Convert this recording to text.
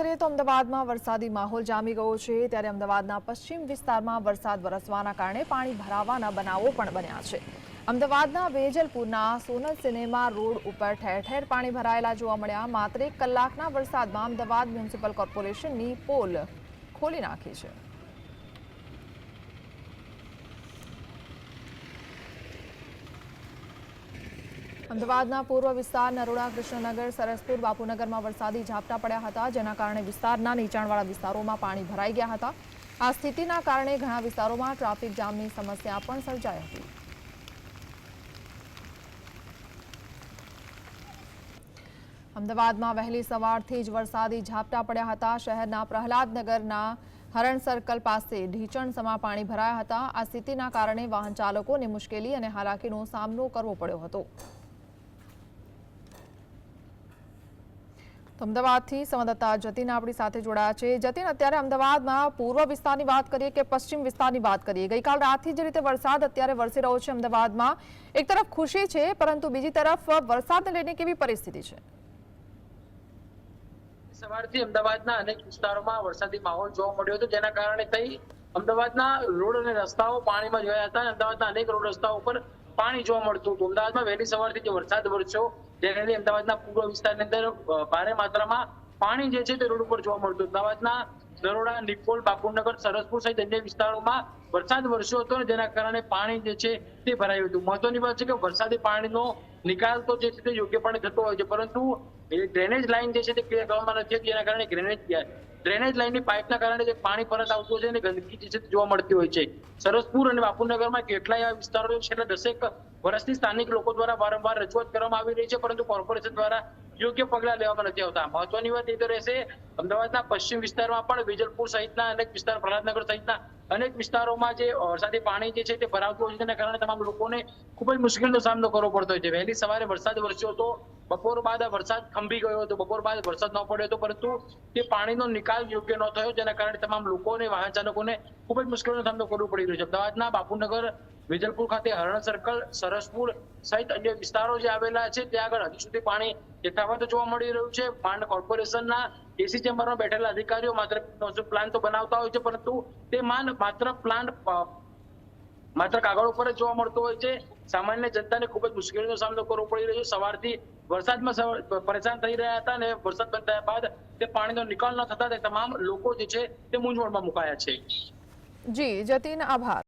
કરીએ તો અમદાવાદમાં વરસાદી માહોલ જામી ગયો છે। ત્યારે અમદાવાદના પશ્ચિમ વિસ્તારમાં વરસાદ વરસવાના કારણે પાણી ભરાવાના બનાવો પણ બન્યા છે। અમદાવાદના વેજલપુરના સોનલ સિનેમા રોડ ઉપર ઠેર ઠેર પાણી ભરાયેલા જોવા મળ્યા। માત્ર 1 કલાકના વરસાદમાં અમદાવાદ મ્યુનિસિપલ કોર્પોરેશનની પોલ ખોલી નાખી છે। અમદાવાદના પૂર્વ વિસ્તાર નરોડા, કૃષ્ણનગર, સરસપુર, બાપુનગરમાં વરસાદી ઝાપટા પડ્યા હતા, જેના કારણે વિસ્તારના નીચાણવાળા વિસ્તારોમાં પાણી ભરાઈ ગયા હતા। આ સ્થિતિના કારણે ઘણા વિસ્તારોમાં ટ્રાફિક જામની સમસ્યા પણ સર્જાઈ હતી। અમદાવાદમાં વહેલી સવારથી જ વરસાદી ઝાપટા પડ્યા હતા। શહેરના પ્રહલાદનગરના હરણ સર્કલ પાસે ઢીચણસમા પાણી ભરાયા હતા। આ સ્થિતિના કારણે વાહન ચાલકોને મુશ્કેલી અને હાલાકીનો સામનો કરવો પડ્યો હતો। તો અમદાવાદથી સંવાદદાતા જતીન આપણી સાથે જોડાયા છે। જતીન, અત્યારે અમદાવાદમાં પૂર્વ વિસ્તારની વાત કરીએ કે પશ્ચિમ વિસ્તારની વાત કરીએ, ગઈકાલ રાતથી જે રીતે વરસાદ અત્યારે વરસી રહ્યો છે અમદાવાદમાં, એક તરફ ખુશી છે પરંતુ બીજી તરફ વરસાદને લઈને કેવી પરિસ્થિતિ છે? સવારથી અમદાવાદના અનેક વિસ્તારોમાં વરસાદી માહોલ જોવા મળ્યો હતો, જેના કારણે થઈ અમદાવાદના રોડ અને રસ્તાઓ પાણીમાં જોયા હતા। અમદાવાદના અનેક રોડ રસ્તાઓ પર પાણી જોવા મળતું હતું। અમદાવાદમાં વહેલી સવારથી જે વરસાદ વરસ્યો, જેને લઈને અમદાવાદના પૂર્વ વિસ્તારની અંદર ભારે માત્રામાં પાણી જે છે તે રોડ ઉપર જોવા મળતું। અમદાવાદના નરોડા, નિકોલ, બાપુનગર, સરસપુર સહિત અન્ય વિસ્તારોમાં વરસાદ વરસ્યો હતો, જેના કારણે પાણી જે છે તે ભરાયું હતું। મહત્વની વાત છે કે વરસાદી પાણીનો નિકાલ તો જે છે તે યોગ્યપણે થતો હોય છે, પરંતુ ડ્રેનેજ લાઇન જે છે તે ક્લિયર કરવામાં નથી, જેના કારણે ડ્રેનેજ લાઇનની પાઇપના કારણે જે પાણી પરત આવતું હોય છે અને ગંદકી જે છે જોવા મળતી હોય છે। સરસપુર અને બાપુનગરમાં કેટલાય એવા વિસ્તારો છેલ્લા 10 વર્ષથી સ્થાનિક લોકો દ્વારા વારંવાર રજૂઆત કરવામાં આવી રહી છે, પરંતુ કોર્પોરેશન દ્વારા યોગ્ય પગલાં લેવામાં નથી આવતા। મહત્વની વાત એ તો રહેશે, અમદાવાદના પશ્ચિમ વિસ્તારમાં પણ વેજલપુર સહિતના અનેક વિસ્તાર, પ્રહલાદનગર સહિતના અનેક વિસ્તારોમાં જે વરસાદી પાણી જે છે તે ભરાવતું હોય છે, તેના કારણે તમામ લોકોને ખૂબ જ મુશ્કેલીનો સામનો કરવો પડતો હોય છે। વહેલી સવારે વરસાદ વરસ્યો હતો, બપોર બાદ વરસાદ થંભી ગયો હતો, બપોર બાદ વરસાદ ન પડ્યો હતો, પરંતુ તે પાણીનો નિકાલ યોગ્ય ન થયો, જેના કારણે તમામ લોકોને, વાહન ચાલકોને ખૂબ જ મુશ્કેલીનો સામનો કરવો પડી રહ્યો છે। અમદાવાદના બાપુનગર, વેજલપુર ખાતે હરણ સર્કલ, સરસપુર સહિત અન્ય વિસ્તારો જે આવેલા છે ત્યાં આગળ હજી સુધી પાણી યથાવત જોવા મળી રહ્યું છે। માંડ કોર્પોરેશનના એસી ચેમ્બરમાં બેઠેલા અધિકારીઓ માત્ર પ્લાન તો બનાવતા હોય છે, પરંતુ તે માત્ર કાગળ ઉપર જ જોવા મળતો હોય છે। સામાન્ય જનતાને ખૂબ જ મુશ્કેલીનો સામનો કરવો પડી રહ્યો છે। સવારથી વરસાદમાં પરેશાન થઈ રહ્યા હતા અને વરસાદ બંધ થયા બાદ તે પાણીનો નિકાલ ન થતા તે તમામ લોકો જે છે તે મૂંઝવણમાં મુકાયા છે। જી જતીન, આભાર।